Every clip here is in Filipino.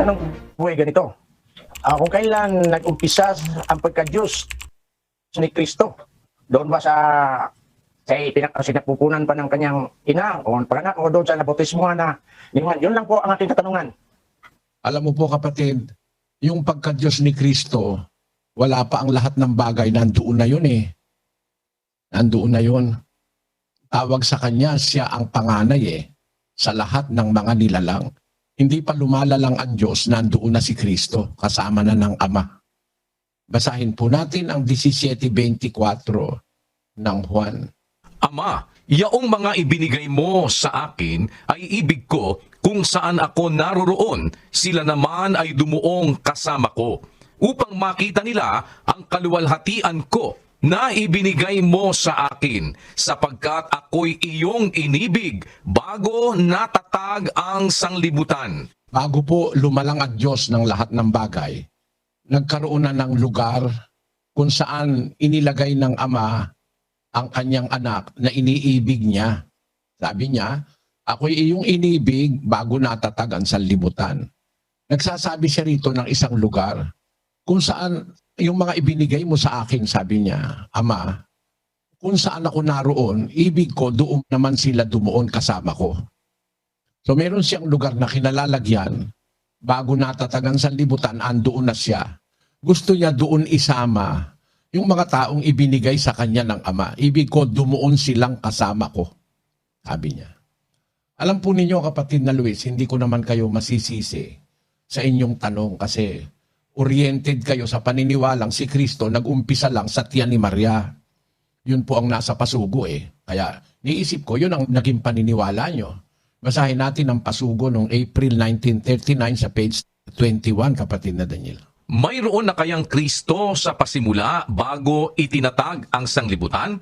tanong po ay ganito. Kung kailan nag-umpisa ang pagka-Diyos ni Kristo? Doon ba sa sinapupunan pa ng kanyang ina o panganak o doon sa nabautismuhan na ni Juan? Yun lang po ang aking katanungan. Alam mo po kapatid, yung pagka-Diyos ni Kristo, wala pa ang lahat ng bagay, nandoon na yun eh. Nandoon na yun. Tawag sa kanya, siya ang panganay eh, sa lahat ng mga nilalang. Hindi pa lumalalang ang Diyos, nandoon na si Kristo, kasama na ng Ama. Basahin po natin ang 17:24 ng Juan. Ama, yaong mga ibinigay mo sa akin ay ibig ko kung saan ako naroroon, sila naman ay dumuong kasama ko, upang makita nila ang kaluwalhatian ko na ibinigay mo sa akin, sapagkat ako'y iyong inibig bago natatag ang sanglibutan. Bago po lumalang ang Diyos ng lahat ng bagay, nagkaroon na ng lugar kung saan inilagay ng Ama ang kanyang anak na iniibig niya. Sabi niya, ako'y iyong inibig bago natatag ang sanlibutan. Nagsasabi siya rito ng isang lugar kung saan yung mga ibinigay mo sa akin, sabi niya, Ama, kung saan ako naroon, ibig ko, doon naman sila dumuon kasama ko. So meron siyang lugar na kinalalagyan, bago natatagan sa libutan, andoon na siya. Gusto niya doon isama yung mga taong ibinigay sa kanya ng Ama. Ibig ko, dumuon silang kasama ko, sabi niya. Alam po ninyo kapatid na Luis, hindi ko naman kayo masisisi sa inyong tanong kasi oriented kayo sa paniniwalang si Kristo nag-umpisa lang sa tiyan ni Maria. Yun po ang nasa pasugo eh. Kaya niisip ko, yun ang naging paniniwala nyo. Basahin natin ang pasugo noong April 1939 sa page 21, kapatid na Daniel. Mayroon na kayang Kristo sa pasimula bago itinatag ang sanglibutan?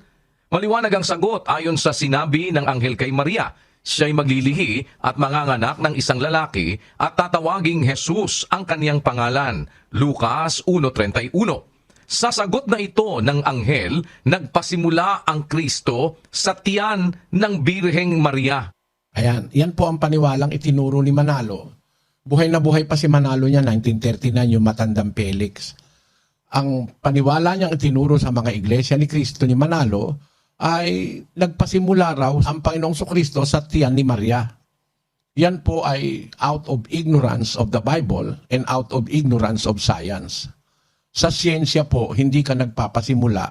Maliwanag ang sagot ayon sa sinabi ng anghel kay Maria. Siya'y maglilihi at manganganak ng isang lalaki at tatawaging Jesus ang kaniyang pangalan. Lucas 1:31. Sa sagot na ito ng anghel, nagpasimula ang Kristo sa tiyan ng Birheng Maria. Ayan, yan po ang paniwalang itinuro ni Manalo. Buhay na buhay pa si Manalo niya, 1939, yung matandang Felix. Ang paniwala niyang itinuro sa mga iglesia ni Kristo ni Manalo ay nagpasimula raw ang Panginoong Kristo sa tiyan ni Maria. Yan po ay out of ignorance of the Bible and out of ignorance of science. Sa siyensya po, hindi ka nagpapasimula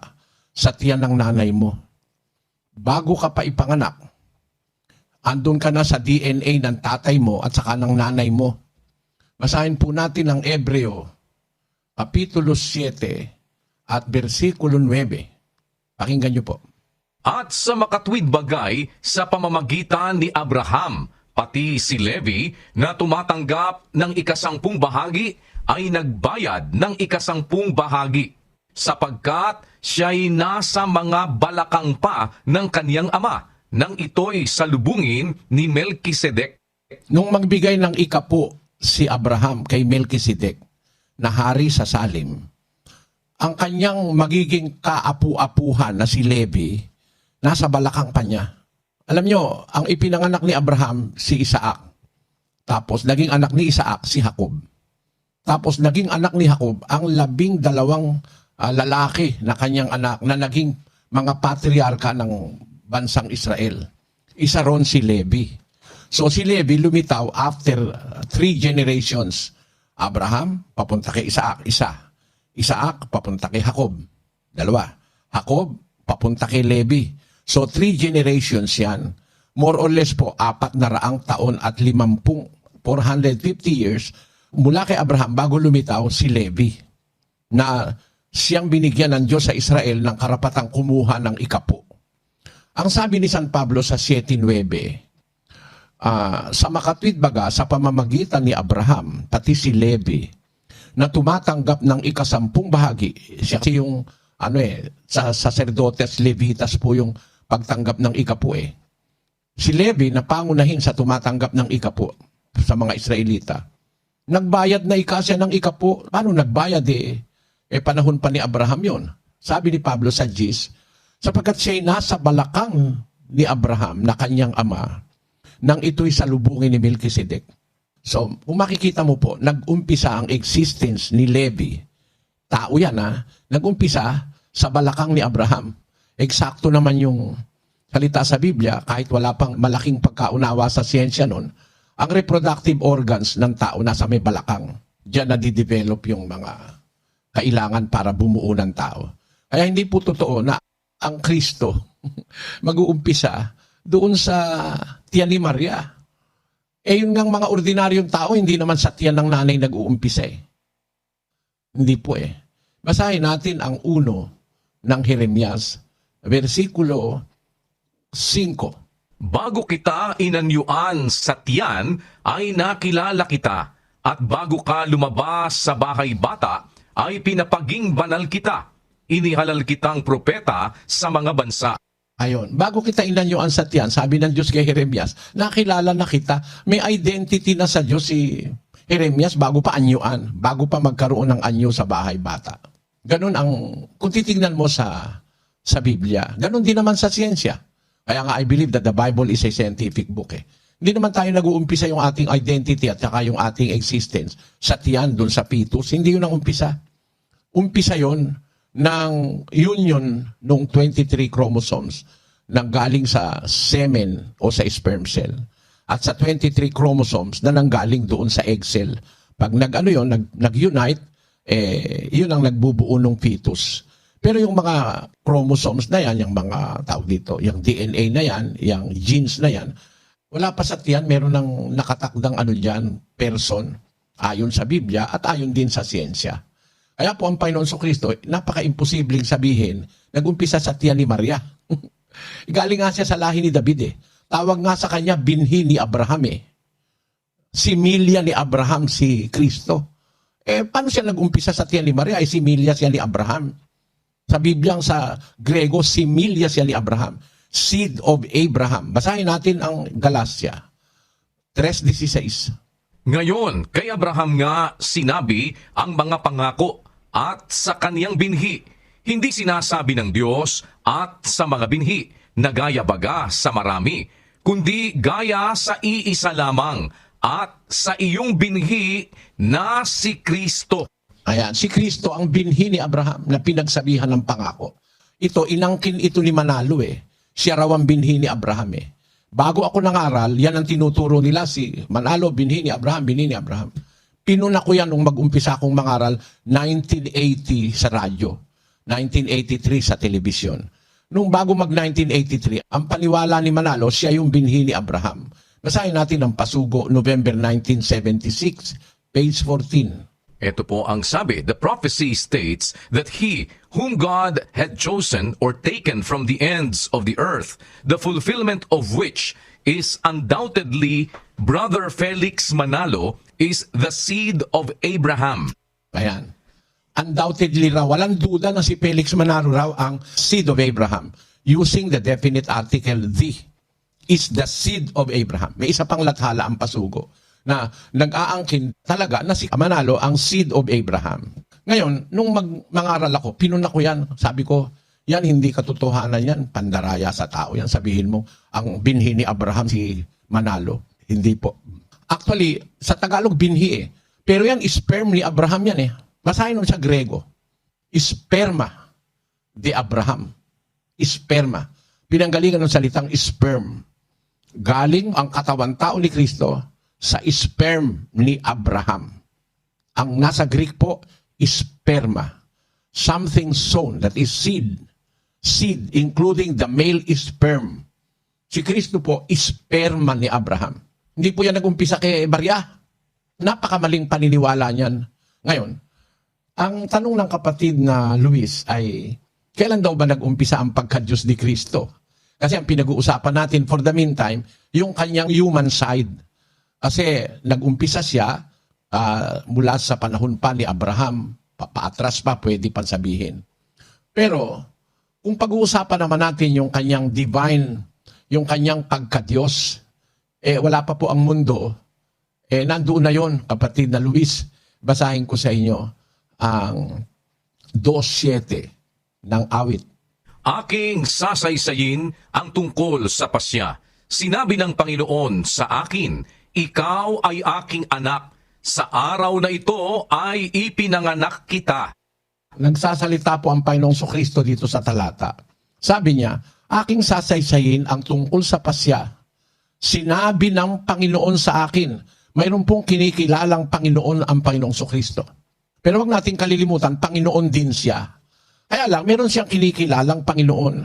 sa tiyan ng nanay mo. Bago ka pa ipanganak, andun ka na sa DNA ng tatay mo at saka ng nanay mo. Basahin po natin ang Hebreo, Kapitulo 7 at versikulo 9. Pakinggan niyo po. At sa makatwid bagay sa pamamagitan ni Abraham, pati si Levi na tumatanggap ng ikasampung bahagi ay nagbayad ng ikasampung bahagi, sapagkat siya'y nasa mga balakang pa ng kaniyang ama, nang ito'y salubungin ni Melkisedek. Nung magbigay ng ikapo si Abraham kay Melkisedek na hari sa Salim, ang kanyang magiging kaapu-apuhan na si Levi, nasa balakang pa niya. Alam nyo, ang ipinanganak ni Abraham, si Isaac. Tapos, naging anak ni Isaac, si Jacob. Tapos, naging anak ni Jacob, ang 12 lalaki na kanyang anak na naging mga patriarka ng bansang Israel. Isa ron si Levi. So, si Levi lumitaw after 3 generations. Abraham, papunta kay Isaac, isa. Isaac, papunta kay Jacob, 2. Jacob, papunta kay Levi. So 3 generations yan. More or less po, 400 taon at 450 years mula kay Abraham bago lumitaw si Levi na siyang binigyan ng Diyos sa Israel ng karapatang kumuha ng ikapo. Ang sabi ni San Pablo sa 7:9, sa makatwid baga sa pamamagitan ni Abraham, pati si Levi, na tumatanggap ng ikasampung bahagi. Siya yung sa sacerdotes Levitas po yung pagtanggap ng ikapo eh. Si Levi na pangunahin sa tumatanggap ng ikapo sa mga Israelita. Nagbayad na ikasya ng ikapo. Paano nagbayad eh? Panahon pa ni Abraham yon. Sabi ni Pablo sa Gis, sapagkat siya'y nasa balakang ni Abraham na kanyang ama, nang ito'y salubungin ni Melkisedek. So, kung makikita mo po, nag-umpisa ang existence ni Levi. Tao yan nag-umpisa sa balakang ni Abraham. Eksakto naman yung salita sa Biblia, kahit wala pang malaking pagkaunawa sa siyensya nun, ang reproductive organs ng tao nasa may balakang. Diyan nadidevelop yung mga kailangan para bumuo ng tao. Kaya hindi po totoo na ang Kristo mag-uumpisa doon sa tiyan ni Maria. Yun ngang mga ordinaryong tao, hindi naman sa tiyan ng nanay nag-uumpisa Hindi po Basahin natin ang 1 ng Jeremias, versikulo 5. Bago kita inanyuan sa tiyan, ay nakilala kita, at bago ka lumabas sa bahay bata, ay pinapaging banal kita. Inihalal kitang propeta sa mga bansa. Ayon, bago kita inanyuan sa tiyan, sabi ng Diyos kay Jeremias, nakilala na kita, may identity na sa Diyos si Jeremias bago pa anyuan, bago pa magkaroon ng anyo sa bahay bata. Ganun ang, kung titignan mo sa Biblia, ganun din naman sa siyensya. Kaya nga I believe that the Bible is a scientific book Hindi naman tayo nag-uumpisa yung ating identity at saka yung ating existence sa tiyan, dun sa fetus. Hindi yun ang umpisa. Umpisa yun ng union ng 23 chromosomes na galing sa semen o sa sperm cell at sa 23 chromosomes na nanggaling doon sa egg cell. Pag nag-unite, yun ang nagbubuo ng fetus. Pero yung mga chromosomes na yan, yung mga tawag dito, yung DNA na yan, yung genes na yan, wala pa sa tiyan, meron ng nakatakdang person, ayon sa Biblia at ayon din sa siyensya. Kaya po ang Panginoon Kristo, napaka-imposibleng sabihin, nag-umpisa sa tiyan ni Maria. Galing nga siya sa lahi ni David Tawag nga sa kanya, binhi ni Abraham Similya ni Abraham si Kristo. Paano siya nag-umpisa sa tiyan ni Maria? Similya siya ni Abraham. Sa Biblia, sa Grego, similya siya ni Abraham. Seed of Abraham. Basahin natin ang Galatia 3:16. Ngayon, kay Abraham nga sinabi ang mga pangako at sa kaniyang binhi. Hindi sinasabi ng Diyos at sa mga binhi na gaya baga sa marami, kundi gaya sa iisa lamang at sa iyong binhi na si Kristo. Ayan, si Kristo ang binhi ni Abraham na pinagsabihan ng pangako. Ito, inangkin ito ni Manalo Siya raw ang binhi ni Abraham Bago ako nangaral, yan ang tinuturo nila si Manalo, binhi ni Abraham, binhi ni Abraham. Pinuna ko yan nung mag-umpisa akong mangaral, 1980 sa radyo, 1983 sa telebisyon. Nung bago mag-1983, ang paniwala ni Manalo, siya yung binhi ni Abraham. Basahin natin ang Pasugo, November 1976, page 14. Ito po ang sabi, the prophecy states that he whom God had chosen or taken from the ends of the earth, the fulfillment of which is undoubtedly Brother Felix Manalo, is the seed of Abraham. Ayan. Undoubtedly raw, walang duda na si Felix Manalo raw ang seed of Abraham. Using the definite article, the is the seed of Abraham. May isa pang lathala ang Pasugo na nag-aangkin talaga na si Manalo ang seed of Abraham. Ngayon, nung mangaral ako, pinuna ko yan. Sabi ko, yan hindi katotohanan yan. Pandaraya sa tao yan. Sabihin mo, ang binhi ni Abraham si Manalo. Hindi po. Actually, sa Tagalog, binhi Pero yan, sperm ni Abraham yan Basahin mo sa Grego. Sperma de Abraham. Sperma. Pinanggalingan ng salitang sperm. Galing ang katawan tao ni Kristo sa sperm ni Abraham. Ang nasa Greek po, sperma. Something sown, that is seed. Seed, including the male sperm. Si Kristo po, sperma ni Abraham. Hindi po yan nag-umpisa kay Maria. Napakamaling paniniwala niyan. Ngayon, ang tanong ng kapatid na Luis ay, kailan daw ba nag-umpisa ang pagka-Diyos ni Kristo? Kasi ang pinag-uusapan natin for the meantime, yung kanyang human side. Kasi nag-umpisa siya mula sa panahon pa ni Abraham, paatras pa, pwede pa sabihin. Pero, kung pag-uusapan naman natin yung kanyang divine, yung kanyang pagka-Diyos, wala pa po ang mundo, nandoon na yon, kapatid na Luis. Basahin ko sa inyo ang 2:7 ng awit. Aking sasaysayin ang tungkol sa pasya. Sinabi ng Panginoon sa akin, ikaw ay aking anak. Sa araw na ito ay ipinanganak kita. Nagsasalita po ang Panginoong Kristo dito sa talata. Sabi niya, aking sasaysayin ang tungkol sa pasya. Sinabi ng Panginoon sa akin, mayroon pong kinikilalang Panginoon ang Panginoong Kristo. Pero wag nating kalilimutan, Panginoon din siya. Kaya lang, meron siyang kinikilalang Panginoon.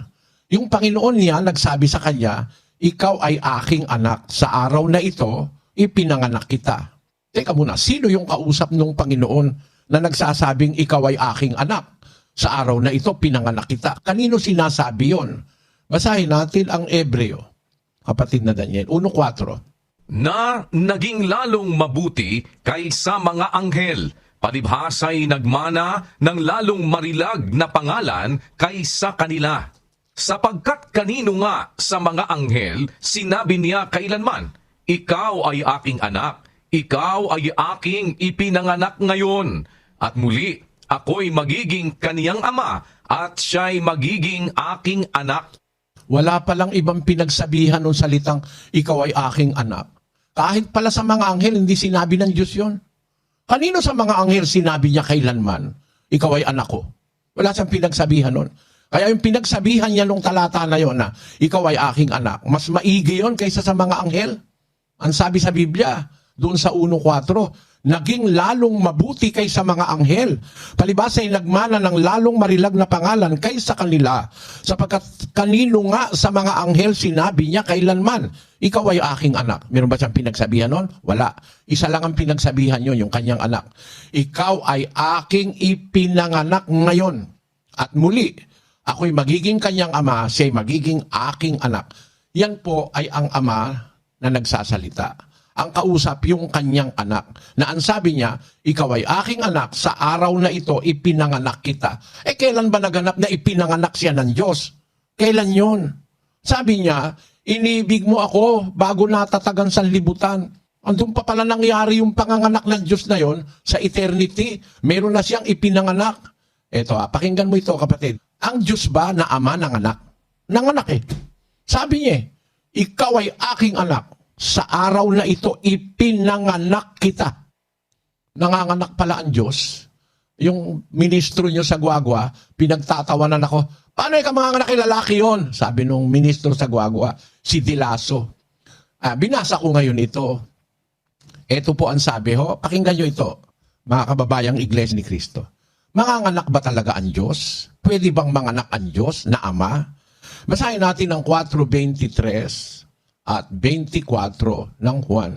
Yung Panginoon niya nagsabi sa kanya, ikaw ay aking anak. Sa araw na ito, ipinanganak kita. Teka muna, sino yung kausap ng Panginoon na nagsasabing ikaw ay aking anak? Sa araw na ito, pinanganak kita. Kanino sinasabi yon? Basahin natin ang Ebreo. Kapatid na Daniel, 1:4. Na naging lalong mabuti kaysa mga anghel, palibhasa'y nagmana ng lalong marilag na pangalan kaysa kanila. Sapagkat kanino nga sa mga anghel, sinabi niya kailanman, ikaw ay aking anak, ikaw ay aking ipinanganak ngayon, at muli ako'y magiging kaniyang ama, at siya'y magiging aking anak. Wala palang ibang pinagsabihan ng salitang ikaw ay aking anak. Kahit pala sa mga anghel, hindi sinabi ng Diyos yon. Kanino sa mga anghel sinabi niya kailanman, ikaw ay anak ko? Wala siyang pinagsabihan nun. Kaya yung pinagsabihan niya nung talata na yon na ikaw ay aking anak, mas maigi yon kaysa sa mga anghel. Ang sabi sa Biblia, doon sa 1:4, naging lalong mabuti kaysa mga anghel. Palibhasa ay nagmana ng lalong marilag na pangalan kaysa kanila, sapagkat kanino nga sa mga anghel sinabi niya kailanman, ikaw ay aking anak. Meron ba siyang pinagsabihan nun? Wala. Isa lang ang pinagsabihan yun, yung kanyang anak. Ikaw ay aking ipinanganak ngayon. At muli, ako'y magiging kanyang ama, siya'y magiging aking anak. Yan po ay ang ama na nagsasalita. Ang kausap yung kanyang anak. Na ang sabi niya, ikaw ay aking anak, sa araw na ito, ipinanganak kita. Kailan ba naganap na ipinanganak siya ng Diyos? Kailan yun? Sabi niya, inibig mo ako bago natatagan sa libutan. Andun pa pala nangyari yung panganganak ng Diyos na yon sa eternity. Meron na siyang ipinanganak. Eto, pakinggan mo ito kapatid. Ang Diyos ba na ama ng anak? Nanganak eh. Sabi niya, ikaw ay aking anak. Sa araw na ito, ipinanganak kita. Nanganganak pala ang Diyos. Yung ministro nyo sa Guagua, pinagtatawanan ako, paano ka manganganak kay lalaki yon? Sabi nung ministro sa Guagua, si Dilaso. Binasa ko ngayon ito. Ito po ang sabi, pakinggan nyo ito, mga kababayang Iglesia ni Cristo. Manganganak ba talaga ang Diyos? Pwede bang manganak ang Diyos na Ama? Basahin natin ang 4:23 at 24 ng Juan.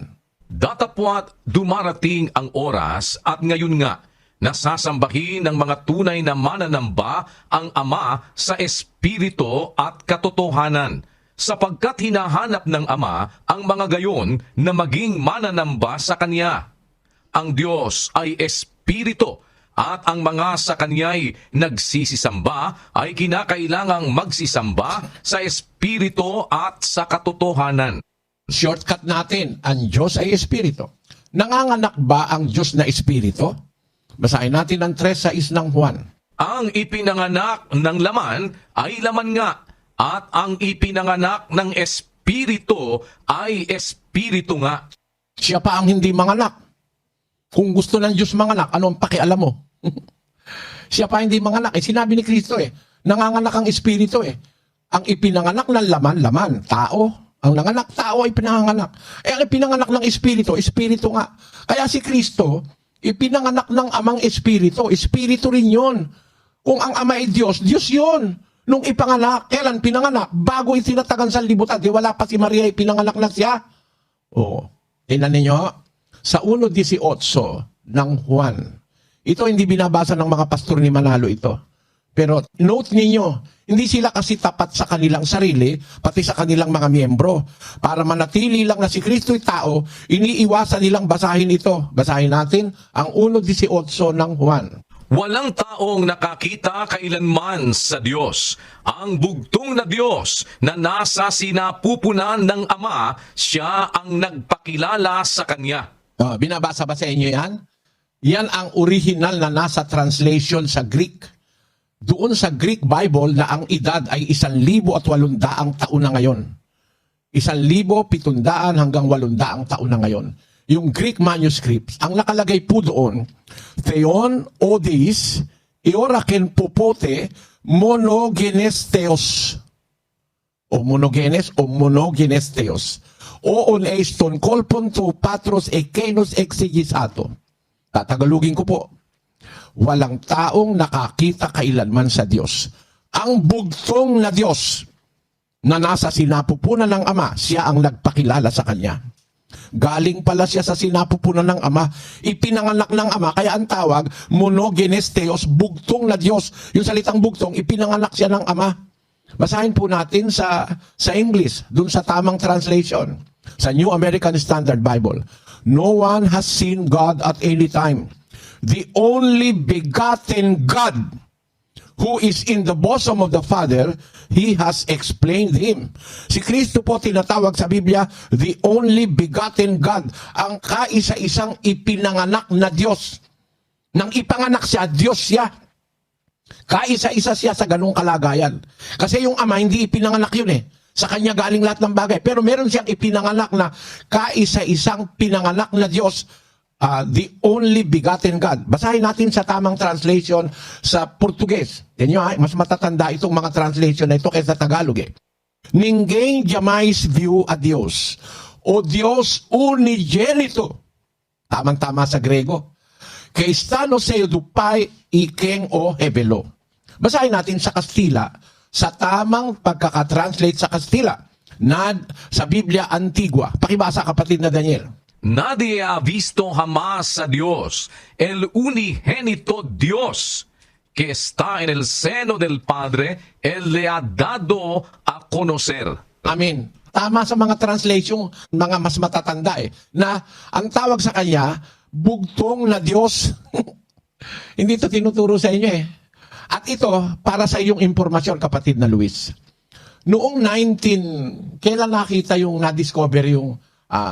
Datapwat dumarating ang oras at ngayon nga, nasasambahin ng mga tunay na mananamba ang Ama sa Espiritu at katotohanan, sapagkat hinahanap ng Ama ang mga gayon na maging mananamba sa Kanya. Ang Diyos ay Espiritu, at ang mga sa Kanya'y nagsisisamba ay kinakailangang magsisamba sa Espiritu at sa katotohanan. Shortcut natin, ang Diyos ay Espiritu. Nanganganak ba ang Diyos na Espiritu? Basahin natin ang 3:6 ng Juan. Ang ipinanganak ng laman ay laman nga, at ang ipinanganak ng Espiritu ay Espiritu nga. Siya pa ang hindi manganak. Kung gusto ng Diyos manganak, ano ang pakialam mo? Siya pa hindi manganak. Sinabi ni Kristo nanganganak ang Espiritu Ang ipinanganak ng laman, tao. Ang nanganak, tao ay pinanganak. Ang ipinanganak ng Espiritu, Espiritu nga. Kaya si Kristo, ipinanganak ng Amang Espiritu. Espiritu rin yun. Kung ang Ama ay Diyos, Diyos yun. Nung ipanganak, kailan pinanganak? Bago itinatagan sa libutan, di wala pa si Maria, ipinanganak na siya. Oo. Tingnan ninyo, sa 1:18 ng Juan, ito hindi binabasa ng mga pastor ni Manalo ito. Pero note ninyo, hindi sila kasi tapat sa kanilang sarili, pati sa kanilang mga miyembro. Para manatili lang na si Kristo'y tao, iniiwasan nilang basahin ito. Basahin natin ang 1:18 ng Juan. Walang taong nakakita kailanman sa Diyos. Ang bugtong na Diyos na nasa sinapupunan ng Ama, siya ang nagpakilala sa Kanya. Binabasa ba sa inyo yan? Yan ang original na nasa translation sa Greek. Doon sa Greek Bible na ang edad ay 1,800 taon na ngayon. 1,700 hanggang 800 taon na ngayon. Yung Greek manuscripts, ang nakalagay po doon, Theon Odis, Ioraken Popote, Monogenes Theos. O monogenes o monogenes Theos. O eiston kolpon to patros ekenos exigisato. Tatagalugin ko po. Walang taong nakakita kailanman sa Diyos. Ang bugtong na Diyos na nasa sinapupunan ng Ama, siya ang nagpakilala sa Kanya. Galing pala siya sa sinapupunan ng Ama, ipinanganak ng Ama, kaya ang tawag, monogenes Theos, bugtong na Diyos. Yung salitang bugtong, ipinanganak siya ng Ama. Basahin po natin sa English, dun sa tamang translation, sa New American Standard Bible. No one has seen God at any time. The only begotten God who is in the bosom of the Father, He has explained Him. Si Kristo po tinatawag sa Biblia, the only begotten God, ang kaisa-isang ipinanganak na Diyos. Nang ipanganak siya, Diyos siya. Kaisa-isa siya sa ganung kalagayan. Kasi yung Ama, hindi ipinanganak yun eh. Sa Kanya galing lahat ng bagay. Pero meron siyang ipinanganak na kaisa-isang pinanganak na Diyos, the only begotten God. Basahin natin sa tamang translation sa Portuguese. Tingnan nyo, mas matatanda itong mga translation na ito kaysa Tagalog eh. Ninguém jamais viu a Deus. O Deus unigenito. Tamang-tama sa Grego. Que está no seio do Pai e quem o revelou. Basahin natin sa Kastila, sa tamang pagkakatranslate sa Kastila, na sa Biblia Antigua. Pakibasa kapatid na Daniel. Nadie ha visto jamás a Dios, el unigénito Dios, que está en el seno del Padre, Él le ha dado a conocer. Amen. Tama sa mga translation, mga mas matatanda eh, na ang tawag sa Kanya, bugtong na Diyos. Hindi ito tinuturo sa inyo eh. At ito, para sa iyong impormasyon, kapatid na Luis. Noong kailan nakita yung na-discover yung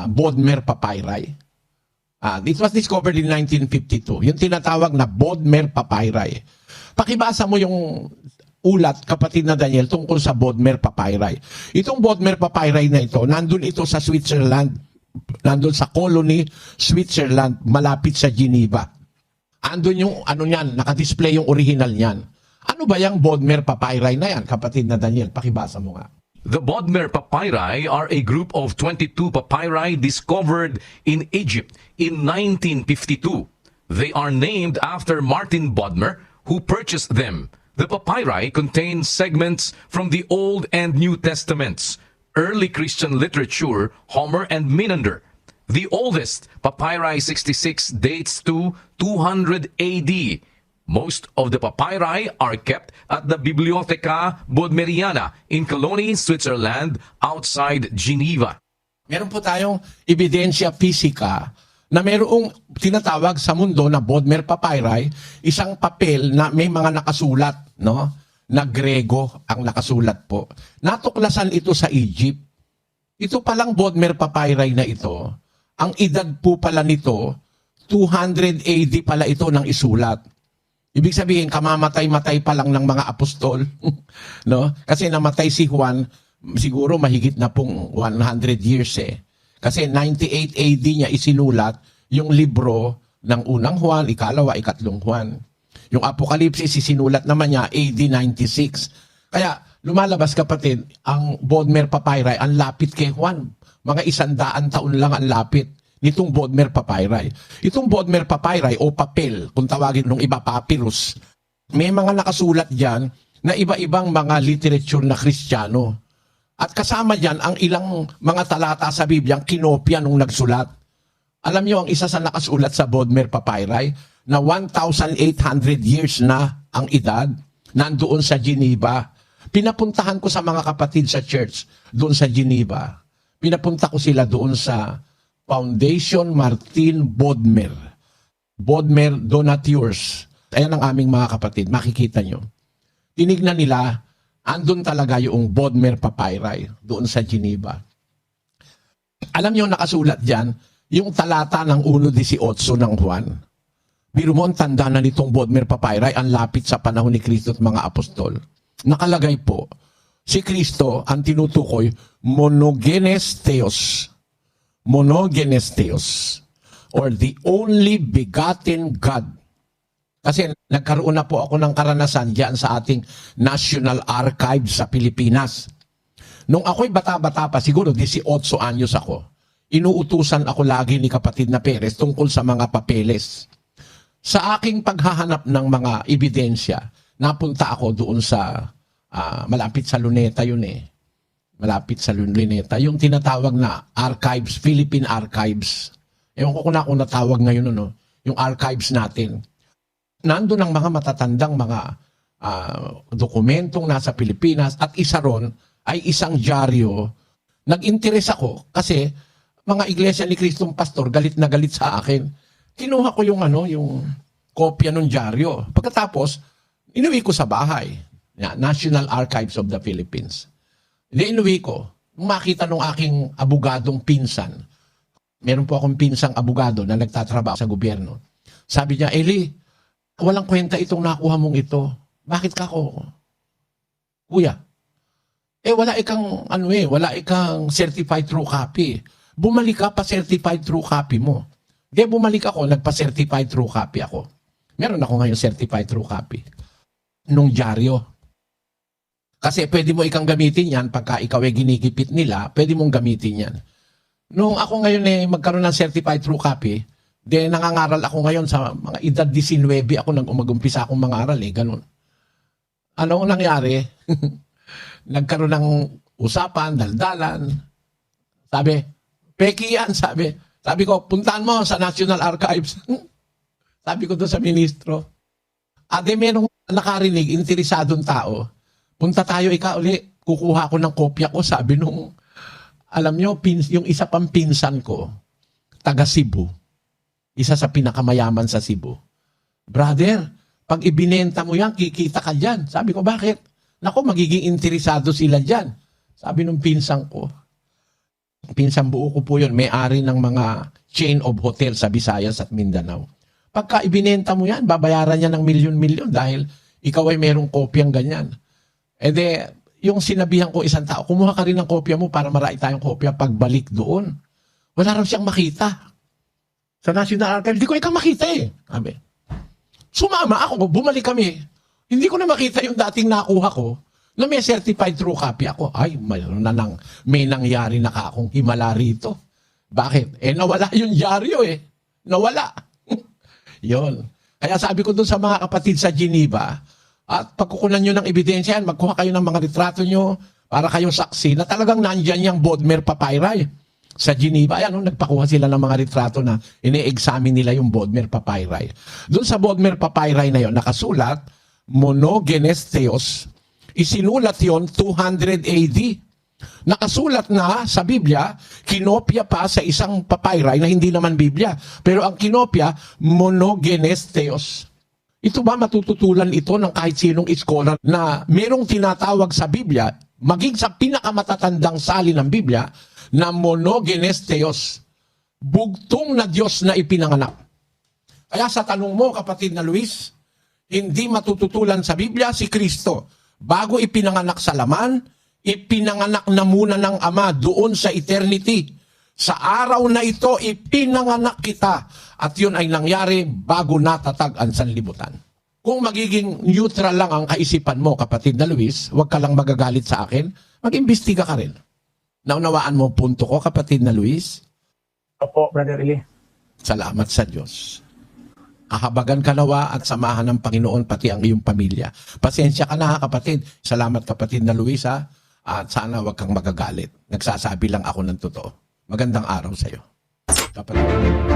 Bodmer Papyri? It was discovered in 1952. Yung tinatawag na Bodmer Papyri. Pakibasa mo yung ulat, kapatid na Daniel, tungkol sa Bodmer Papyri. Itong Bodmer Papyri na ito, nandun ito sa Switzerland, nandun sa colony, Switzerland, malapit sa Geneva. Andun yung, nakadisplay yung original niyan. Ano ba yung Bodmer Papyri na yan, kapatid na Daniel? Pakibasa mo nga. The Bodmer Papyri are a group of 22 papyri discovered in Egypt in 1952. They are named after Martin Bodmer, who purchased them. The papyri contain segments from the Old and New Testaments, early Christian literature, Homer and Menander. The oldest, Papyri 66, dates to 200 AD. Most of the papyri are kept at the Bibliotheca Bodmeriana in Cologne, Switzerland, outside Geneva. Meron po tayong ebidensya pisika na mayroong tinatawag sa mundo na Bodmer Papyri, isang papel na may mga nakasulat, no? Na Grego ang nakasulat po. Natuklasan ito sa Egypt. Ito palang Bodmer Papyri na ito, ang edad po pala nito, 200 AD pala ito ng isulat. Ibig sabihin, kamamatay-matay pa lang ng mga apostol. No? Kasi namatay si Juan, siguro mahigit na pong 100 years eh. Kasi 98 AD niya isinulat yung libro ng unang Juan, ikalawa, ikatlong Juan. Yung Apokalipsis, isinulat naman niya AD 96. Kaya lumalabas kapatid, ang Bodmer Papyri, ang lapit kay Juan. Mga 100 taon lang ang lapit nitong Bodmer Papyri. Itong Bodmer Papyri o papel, kung tawagin ng iba papyrus, may mga nakasulat diyan na iba-ibang mga literature na Kristiyano. At kasama diyan ang ilang mga talata sa Biblia kinopya nung nagsulat. Alam niyo ang isa sa nakasulat sa Bodmer Papyri na 1,800 years na ang edad, nandoon sa Geneva. Pinapuntahan ko sa mga kapatid sa church doon sa Geneva. Pinapunta ko sila doon sa Foundation Martin Bodmer. Bodmer Donateurs. Ayan ang aming mga kapatid. Makikita nyo. Tinignan nila, andun talaga yung Bodmer Papyri doon sa Geneva. Alam nyo nakasulat dyan, yung talata ng 1:18 ng Juan. Biro mo ang tanda na nitong Bodmer Papyri, ang lapit sa panahon ni Kristo at mga apostol. Nakalagay po, Si Kristo, ang tinutukoy, monogenes theos. Monogenes theos. Or the only begotten God. Kasi nagkaroon na po ako ng karanasan diyan sa ating National Archives sa Pilipinas. Nung ako'y bata-bata pa, siguro 18 anyos ako, inuutusan ako lagi ni kapatid na Perez tungkol sa mga papeles. Sa aking paghahanap ng mga ebidensya, napunta ako doon sa malapit sa Luneta yun eh. Malapit sa Luneta. Yung tinatawag na archives, Philippine Archives. Ewan ko kung natawag ngayon, ano, yung archives natin. Nandun ang mga matatandang mga dokumentong nasa Pilipinas at isa ron ay isang dyaryo. Nag-interes ako kasi mga Iglesia ni Kristong Pastor galit na galit sa akin. Kinuha ko yung kopya ng dyaryo. Pagkatapos, inuwi ko sa bahay. National Archives of the Philippines. Inuwi ko. Makita nung aking abogadong pinsan. Meron po akong pinsang abogado na nagtatrabaho sa gobyerno. Sabi niya, Eli, walang kwenta itong nakuha mong ito. Bakit ka ko? Kuya, wala ikang certified true copy. Bumalik ka, pa-certified true copy mo. Bumalik ako, nagpa-certified true copy ako. Meron ako ngayon certified true copy. Nung dyaryo. Kasi pwede mo ikang gamitin yan, pagka ikaw ay ginikipit nila, pwede mong gamitin yan. Nung ako ngayon magkaroon ng certified true copy, nangangaral ako ngayon sa mga edad 19, ako nang umagumpisa akong mangaral ganun. Ano nangyari? Nagkaroon ng usapan, daldalan. Sabi, peki yan, sabi ko, puntahan mo sa National Archives. Sabi ko doon sa ministro. Merong nakarinig, interesadong tao. Punta tayo uli, kukuha ko ng kopya ko, sabi nung, alam nyo, yung isa pang pinsan ko, taga Cebu. Isa sa pinakamayaman sa Cebu. Brother, pag ibinenta mo yan, kikita ka dyan. Sabi ko, bakit? Nako, magiging interesado sila dyan. Sabi nung pinsan ko, pinsan buo ko po yun, may-ari ng mga chain of hotel sa Visayas at Mindanao. Pagka ibinenta mo yan, babayaran niya ng milyon-milyon dahil ikaw ay merong kopyang ganyan. Yung sinabihan ko isang tao, kumuha ka rin ng kopya mo para marami tayong kopya pagbalik doon. Wala raw siyang makita. Sa National Archives, hindi ko ikaw makita eh. Sabi. Sumama ako, bumalik kami. Hindi ko na makita yung dating nakuha ko na may certified true copy ako. Ay, may nangyari na akong himala rito. Bakit? Nawala yung dyaryo eh. Nawala. Yon. Kaya sabi ko dun sa mga kapatid sa Geneva, at pagkukunan nyo ng ebidensya, magkuha kayo ng mga retrato nyo para kayong saksi na talagang nandyan yung Bodmer Papyri sa Geneva. Ayan, nagpakuha sila ng mga retrato na ini-examine nila yung Bodmer Papyri. Doon sa Bodmer Papyri na yon nakasulat, monogenes theos. Isinulat yon 200 AD. Nakasulat na sa Biblia, kinopya pa sa isang papyri na hindi naman Biblia. Pero ang kinopya, monogenes theos. Ito ba matututulan ito ng kahit sinong scholar na merong tinatawag sa Biblia, maging sa pinakamatatandang salin ng Biblia, na monogenes theos, bugtong na Diyos na ipinanganak. Kaya sa tanong mo, kapatid na Luis, hindi matututulan sa Biblia si Kristo. Bago ipinanganak sa laman, ipinanganak na muna ng Ama doon sa eternity. Sa araw na ito, ipinanganak kita. At yun ay nangyari bago natatag ang sanlibutan. Kung magiging neutral lang ang kaisipan mo, kapatid na Luis, huwag ka lang magagalit sa akin, mag-imbestiga ka rin. Naunawaan mo punto ko, kapatid na Luis? Opo, Brother Eli. Salamat sa Diyos. Kahabagan ka nawa at samahan ng Panginoon pati ang iyong pamilya. Pasensya ka na, kapatid. Salamat, kapatid na Luis, ha? At sana huwag kang magagalit. Nagsasabi lang ako ng totoo. Magandang araw sa iyo. Kapatid.